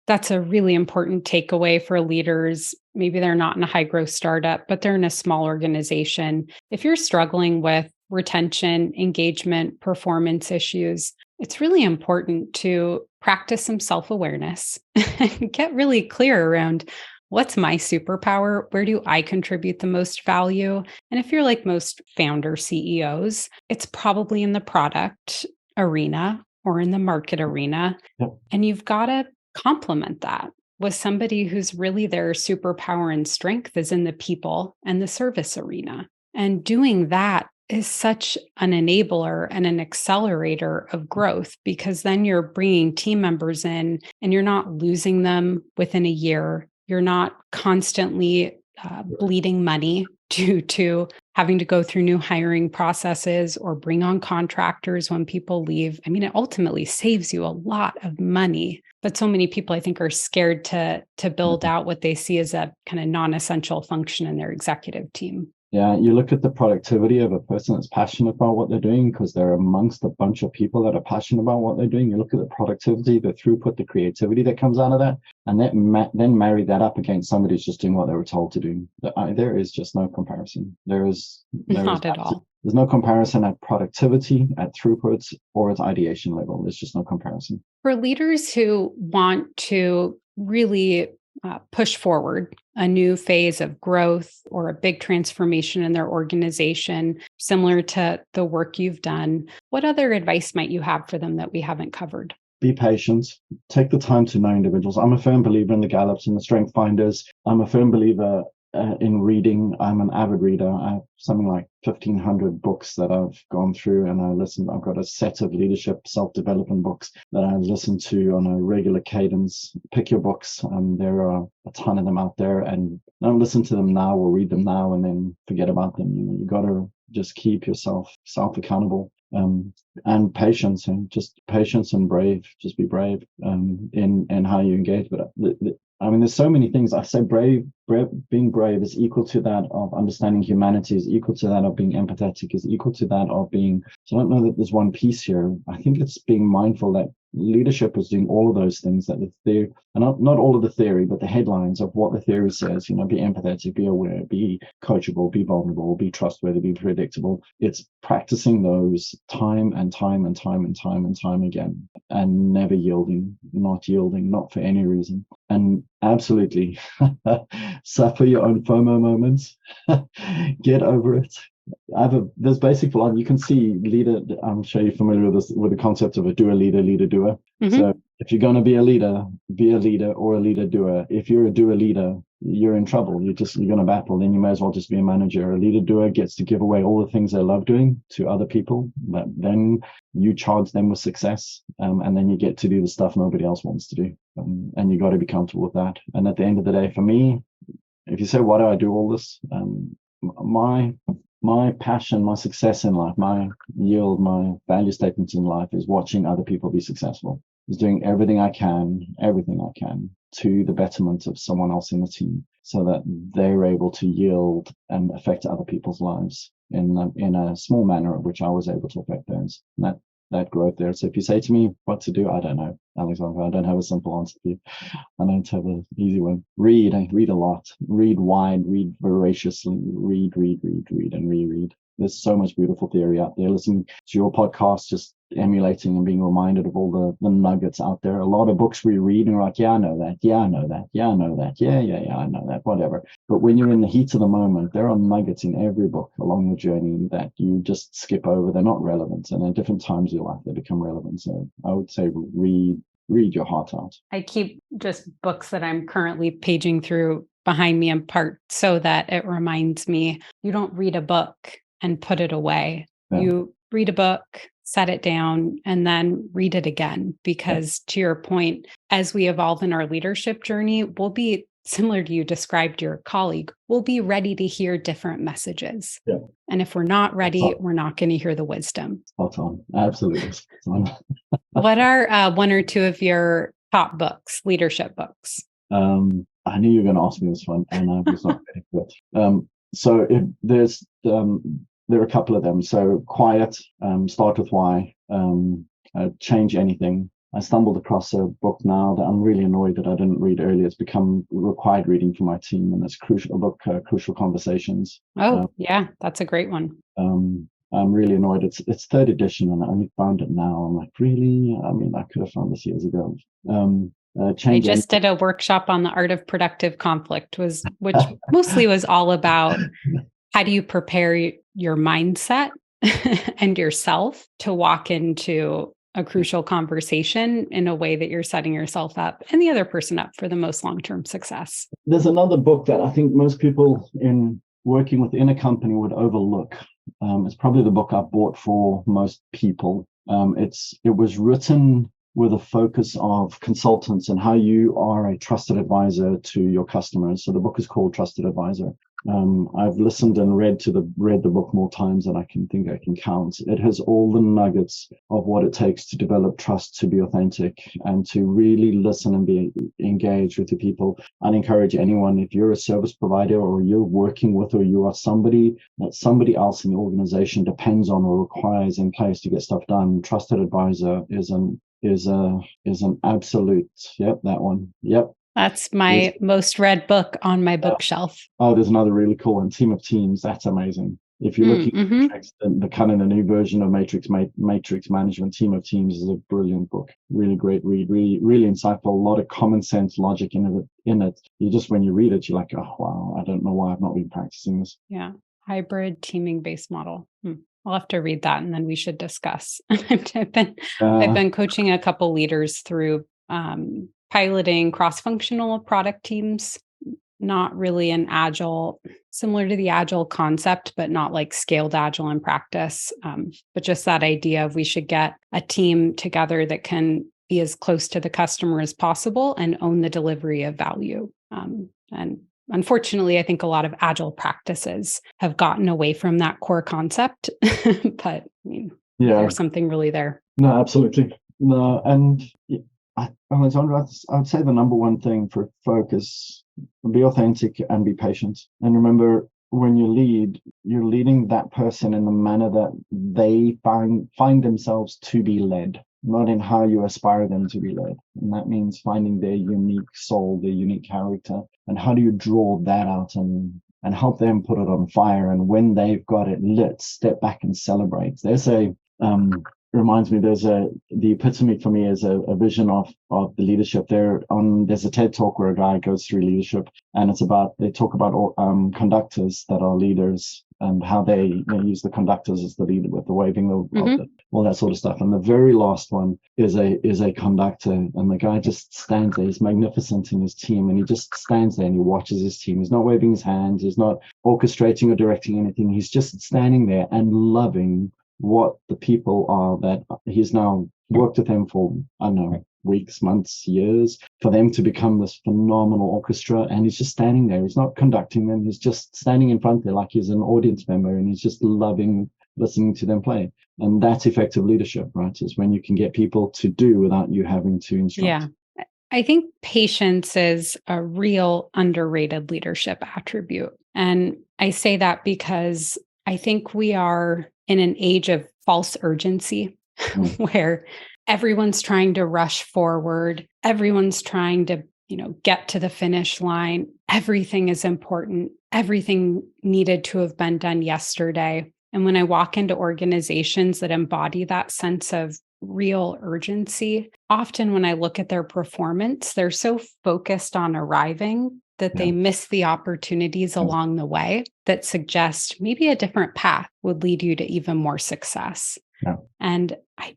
that's a really important takeaway for leaders. Maybe they're not in a high growth startup, but they're in a small organization. If you're struggling with retention, engagement, performance issues, it's really important to practice some self-awareness and get really clear around what's my superpower? Where do I contribute the most value? And if you're like most founder CEOs, it's probably in the product arena or in the market arena. Yep. And you've got to complement that with somebody who's really their superpower and strength is in the people and the service arena. And doing that is such an enabler and an accelerator of growth, because then you're bringing team members in and you're not losing them within a year. You're not constantly bleeding money due to having to go through new hiring processes or bring on contractors when people leave. I mean, it ultimately saves you a lot of money, but so many people, I think, are scared to build out what they see as a kind of non-essential function in their executive team. Yeah, you look at the productivity of a person that's passionate about what they're doing, because they're amongst a bunch of people that are passionate about what they're doing. You look at the productivity, the throughput, the creativity that comes out of that, and then marry that up against somebody who's just doing what they were told to do. There is just no comparison. Not at all. There's no comparison at productivity, at throughput, or at ideation level. There's just no comparison. For leaders who want to really push forward a new phase of growth or a big transformation in their organization, similar to the work you've done, what other advice might you have for them that we haven't covered? Be patient. Take the time to know individuals. I'm a firm believer in the Gallups and the Strength Finders. I'm a firm believer in reading. I'm an avid reader. I have something like 1,500 books that I've gone through, and I've got a set of leadership self-development books that I listen to on a regular cadence. Pick your books. There are a ton of them out there, and don't listen to them now or read them now and then forget about them. You got to just keep yourself self-accountable. And patience, and just patience and brave. Just be brave in how you engage. But there's so many things. I say being brave is equal to that of understanding humanity, is equal to that of being empathetic, is equal to that of being. So I don't know that there's one piece here. I think it's being mindful that leadership is doing all of those things that the theory, and not all of the theory, but the headlines of what the theory says. Be empathetic, be aware, be coachable, be vulnerable, be trustworthy, be predictable. It's practicing those time and time and time and time and time again, and never yielding, not for any reason. And absolutely suffer your own FOMO moments. Get over it. There's basic philosophy. You can see leader. I'm sure you're familiar with this, with the concept of a doer, leader, doer. Mm-hmm. So if you're going to be a leader or a leader doer. If you're a doer leader, you're in trouble. You're going to battle. Then you may as well just be a manager. A leader doer gets to give away all the things they love doing to other people, but then you charge them with success, and then you get to do the stuff nobody else wants to do, and you got to be comfortable with that. And at the end of the day, for me, if you say, why do I do all this? My passion, my success in life, my yield, my value statements in life is watching other people be successful. Is doing everything I can to the betterment of someone else in the team, so that they're able to yield and affect other people's lives in a small manner, of which I was able to affect theirs. And that growth there. So if you say to me what to do, I don't know, Alexandra. I don't have a simple answer for you. I don't have an easy one. Read a lot. Read wide. Read voraciously. Read, and reread. There's so much beautiful theory out there. Listening to your podcast, just emulating and being reminded of all the nuggets out there. A lot of books we read and we're like, yeah, I know that. Yeah, I know that. Yeah, I know that. Yeah, I know that. Whatever. But when you're in the heat of the moment, there are nuggets in every book along the journey that you just skip over. They're not relevant. And at different times in your life, they become relevant. So I would say read your heart out. I keep just books that I'm currently paging through behind me in part so that it reminds me, you don't read a book and put it away. Yeah. You read a book, set it down, and then read it again. Because to your point, as we evolve in our leadership journey, we'll be, similar to you described your colleague, we'll be ready to hear different messages. Yeah. And if we're not ready, we're not going to hear the wisdom. Spot on. Absolutely. What are one or two of your top books, leadership books? I knew you were going to ask me this one, and I was not ready for it. So if there are a couple of them. So Quiet, Start With Why, Change Anything. I stumbled across a book now that I'm really annoyed that I didn't read earlier. It's become required reading for my team, and it's Crucial Conversations. Yeah, that's a great one. I'm really annoyed. It's third edition, and I only found it now. I'm like, really? I mean, I could have found this years ago. I just did a workshop on the art of productive conflict, which mostly was all about how do you prepare your mindset and yourself to walk into a crucial conversation in a way that you're setting yourself up and the other person up for the most long-term success. There's another book that I think most people in working within a company would overlook. It's probably the book I've bought for most people. It was written with a focus of consultants and how you are a trusted advisor to your customers. So the book is called Trusted Advisor. I've listened and read the book more times than I can count. It has all the nuggets of what it takes to develop trust, to be authentic, and to really listen and be engaged with the people. I'd encourage anyone, if you're a service provider or you're working with, or you are somebody that somebody else in the organization depends on or requires in place to get stuff done, trusted advisor is an absolute. Yep, that one. Yep. That's my most read book on my bookshelf. Oh, there's another really cool one, Team of Teams. That's amazing. If you're looking at Matrix, the kind of the new version of Matrix Management, Team of Teams is a brilliant book. Really great read, really insightful, a lot of common sense logic in it. You just, when you read it, you're like, oh, wow, I don't know why I've not been practicing this. Yeah. Hybrid teaming based model. I'll have to read that and then we should discuss. I've been coaching a couple leaders through piloting cross-functional product teams, not really an agile, similar to the agile concept, but not like scaled agile in practice. But just that idea of we should get a team together that can be as close to the customer as possible and own the delivery of value. And unfortunately, I think a lot of agile practices have gotten away from that core concept, but there's something really there. No, absolutely. No, and Alexandra, I would say the number one thing for focus, be authentic and be patient. And remember, when you lead, you're leading that person in the manner that they find themselves to be led, not in how you aspire them to be led. And that means finding their unique soul, their unique character. And how do you draw that out and help them put it on fire? And when they've got it lit, step back and celebrate. Reminds me, the epitome for me is a vision of the leadership. There's a TED talk where a guy goes through leadership, and they talk about conductors that are leaders and how they use the conductors as the leader with the waving all that sort of stuff. And the very last one is a conductor, and the guy just stands there. He's magnificent in his team, and he just stands there and he watches his team. He's not waving his hands. He's not orchestrating or directing anything. He's just standing there and loving what the people are that he's now worked with them for, I don't know, weeks, months, years, for them to become this phenomenal orchestra. And he's just standing there. He's not conducting them. He's just standing in front there like he's an audience member, and he's just loving listening to them play. And that's effective leadership, right? Is when you can get people to do without you having to instruct. Yeah. I think patience is a real underrated leadership attribute. And I say that because I think we are in an age of false urgency where everyone's trying to rush forward. Everyone's trying to, get to the finish line. Everything is important. Everything needed to have been done yesterday. And when I walk into organizations that embody that sense of real urgency, often when I look at their performance, they're so focused on arriving that they miss the opportunities along the way that suggest maybe a different path would lead you to even more success. Yeah. And I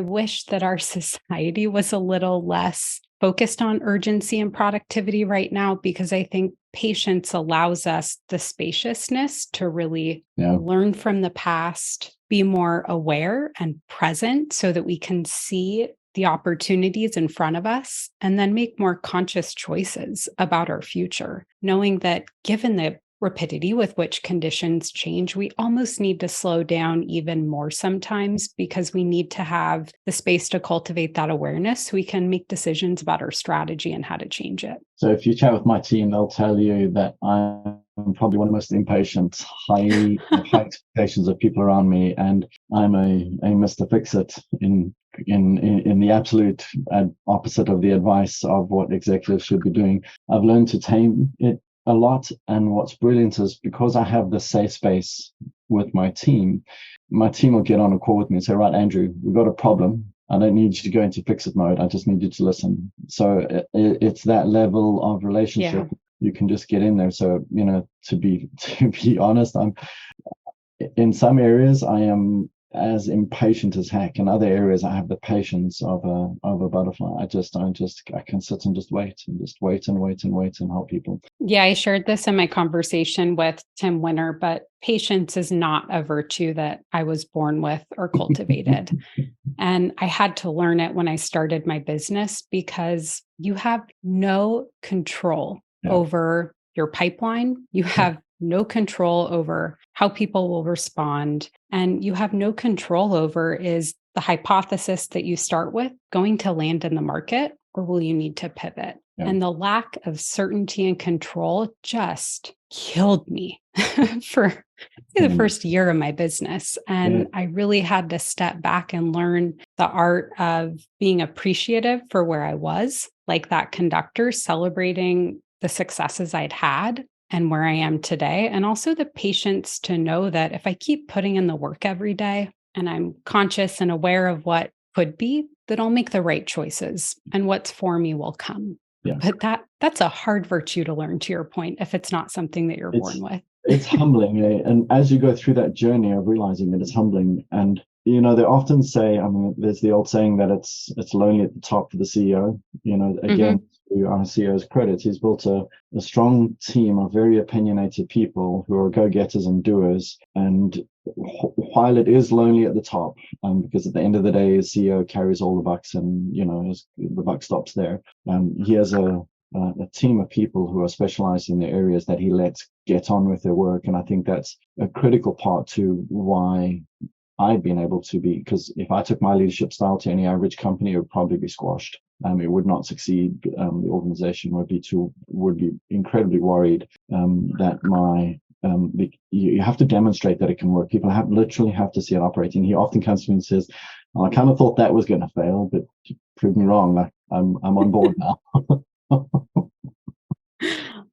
wish that our society was a little less focused on urgency and productivity right now, because I think patience allows us the spaciousness to really learn from the past, be more aware and present so that we can see the opportunities in front of us, and then make more conscious choices about our future, knowing that given the rapidity with which conditions change, we almost need to slow down even more sometimes, because we need to have the space to cultivate that awareness so we can make decisions about our strategy and how to change it. So if you chat with my team, they'll tell you that I'm probably one of the most impatient, high expectations of people around me, and I'm a Mr. Fix-It in the absolute opposite of the advice of what executives should be doing. I've learned to tame it a lot, and what's brilliant is because I have the safe space with my team will get on a call with me and say, right, Andrew, we've got a problem. I don't need you to go into fix-it mode. I just need you to listen. So it's that level of relationship. Yeah. You can just get in there. So, to be honest, I'm in some areas I am as impatient as heck. In other areas, I have the patience of a butterfly. I can sit and just wait and help people. Yeah, I shared this in my conversation with Tim Winter, but patience is not a virtue that I was born with or cultivated. And I had to learn it when I started my business, because you have no control over your pipeline. You have no control over how people will respond. And you have no control over, is the hypothesis that you start with going to land in the market, or will you need to pivot? Yeah. And the lack of certainty and control just killed me for the first year of my business. And I really had to step back and learn the art of being appreciative for where I was, like that conductor, celebrating the successes I'd had and where I am today. And also the patience to know that if I keep putting in the work every day and I'm conscious and aware of what could be, that I'll make the right choices and what's for me will come. Yeah. But that's a hard virtue to learn, to your point, if it's not something that you're born with. It's humbling. And as you go through that journey of realizing that it's humbling, and they often say, there's the old saying that it's lonely at the top for the CEO. Again, to our CEO's credit, he's built a strong team of very opinionated people who are go-getters and doers. And while it is lonely at the top, because at the end of the day, his CEO carries all the bucks, and the buck stops there. He has a team of people who are specialized in the areas that he lets get on with their work. And I think that's a critical part to why I've been able to be, because if I took my leadership style to any average company, it would probably be squashed. It would not succeed. The organization would be incredibly worried that you have to demonstrate that it can work. People literally have to see it operating. He often comes to me and says, "I kind of thought that was going to fail, but prove me wrong. I'm on board now."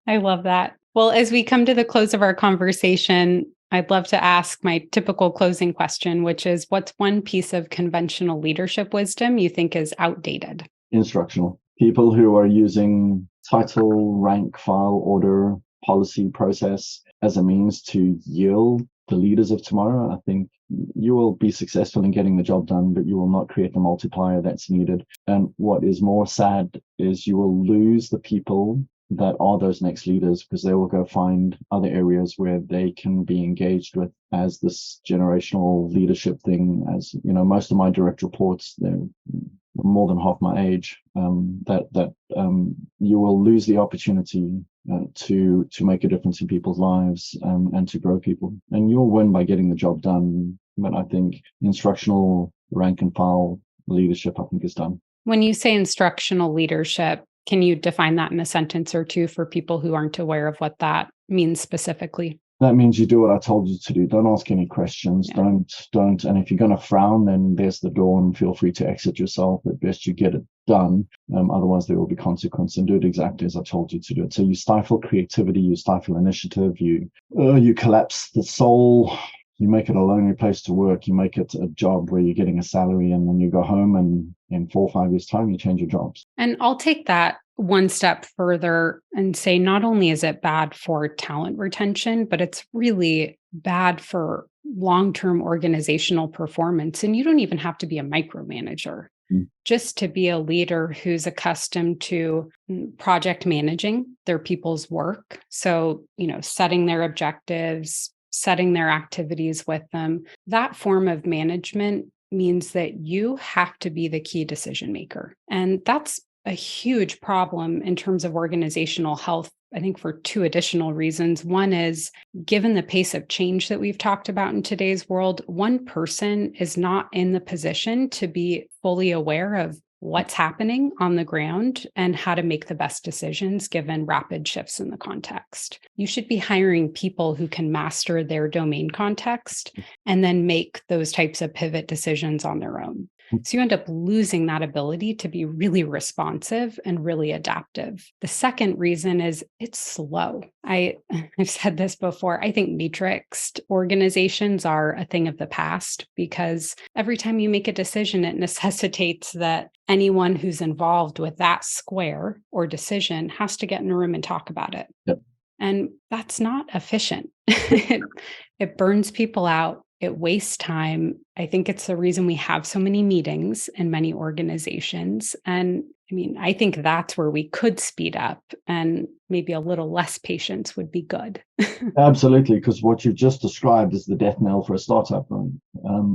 I love that. Well, as we come to the close of our conversation, I'd love to ask my typical closing question, which is, what's one piece of conventional leadership wisdom you think is outdated? Instructional. People who are using title, rank, file, order, policy, process as a means to yield the leaders of tomorrow. I think you will be successful in getting the job done, but you will not create the multiplier that's needed. And what is more sad is you will lose the people that are those next leaders, because they will go find other areas where they can be engaged with as this generational leadership thing. As most of my direct reports, they're more than half my age. You will lose the opportunity to make a difference in people's lives and to grow people. And you'll win by getting the job done. But I think instructional rank and file leadership, I think, is done. When you say instructional leadership, can you define that in a sentence or two for people who aren't aware of what that means specifically? That means you do what I told you to do. Don't ask any questions. Yeah. Don't. And if you're going to frown, then there's the door, and feel free to exit yourself. At best, you get it done. Otherwise, there will be consequence, and do it exactly as I told you to do it. So you stifle creativity, you stifle initiative, you collapse the soul. You make it a lonely place to work. You make it a job where you're getting a salary, and then you go home, and in 4 or 5 years' time, you change your jobs. And I'll take that one step further and say, not only is it bad for talent retention, but it's really bad for long-term organizational performance. And you don't even have to be a micromanager. Just to be a leader who's accustomed to project managing their people's work. So, setting their objectives, setting their activities with them. That form of management means that you have to be the key decision maker. And that's a huge problem in terms of organizational health, I think, for 2 additional reasons. One is, given the pace of change that we've talked about in today's world, one person is not in the position to be fully aware of what's happening on the ground and how to make the best decisions given rapid shifts in the context. You should be hiring people who can master their domain context and then make those types of pivot decisions on their own. So you end up losing that ability to be really responsive and really adaptive. The second reason is it's slow. I've said this before. I think matrixed organizations are a thing of the past, because every time you make a decision, it necessitates that anyone who's involved with that square or decision has to get in a room and talk about it. Yep. And that's not efficient. It burns people out. It wastes time. I think it's the reason we have so many meetings in many organizations. And I mean, I think that's where we could speed up, and maybe a little less patience would be good. Absolutely, because what you just described is the death knell for a startup. Right?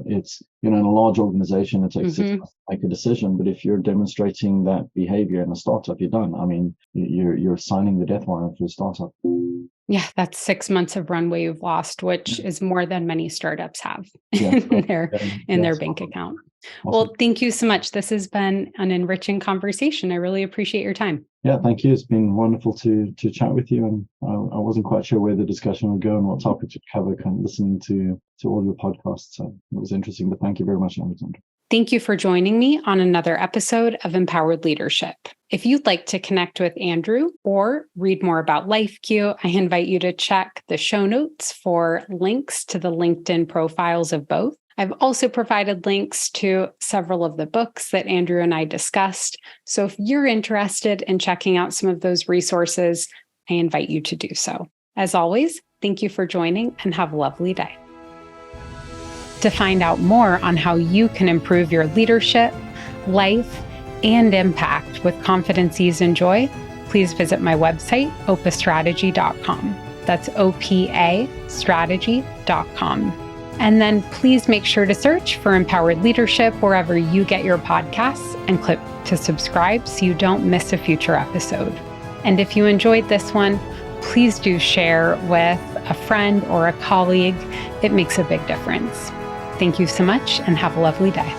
It's, in a large organization, it takes 6 months to make a decision. But if you're demonstrating that behavior in a startup, you're done. I mean, you're signing the death warrant for a startup. Yeah, that's 6 months of runway you've lost, which is more than many startups have in their bank account. Awesome. Well, thank you so much. This has been an enriching conversation. I really appreciate your time. Yeah, thank you. It's been wonderful to chat with you. And I wasn't quite sure where the discussion would go and what topics would cover, kind of listening to all your podcasts. So it was interesting. But thank you very much, Alexandra. Thank you for joining me on another episode of Empowered Leadership. If you'd like to connect with Andrew or read more about LifeQ, I invite you to check the show notes for links to the LinkedIn profiles of both. I've also provided links to several of the books that Andrew and I discussed. So if you're interested in checking out some of those resources, I invite you to do so. As always, thank you for joining and have a lovely day. To find out more on how you can improve your leadership, life, and impact with confidence, ease, and joy, please visit my website, opastrategy.com. That's OPA strategy.com. And then please make sure to search for Empowered Leadership wherever you get your podcasts and click to subscribe so you don't miss a future episode. And if you enjoyed this one, please do share with a friend or a colleague. It makes a big difference. Thank you so much and have a lovely day.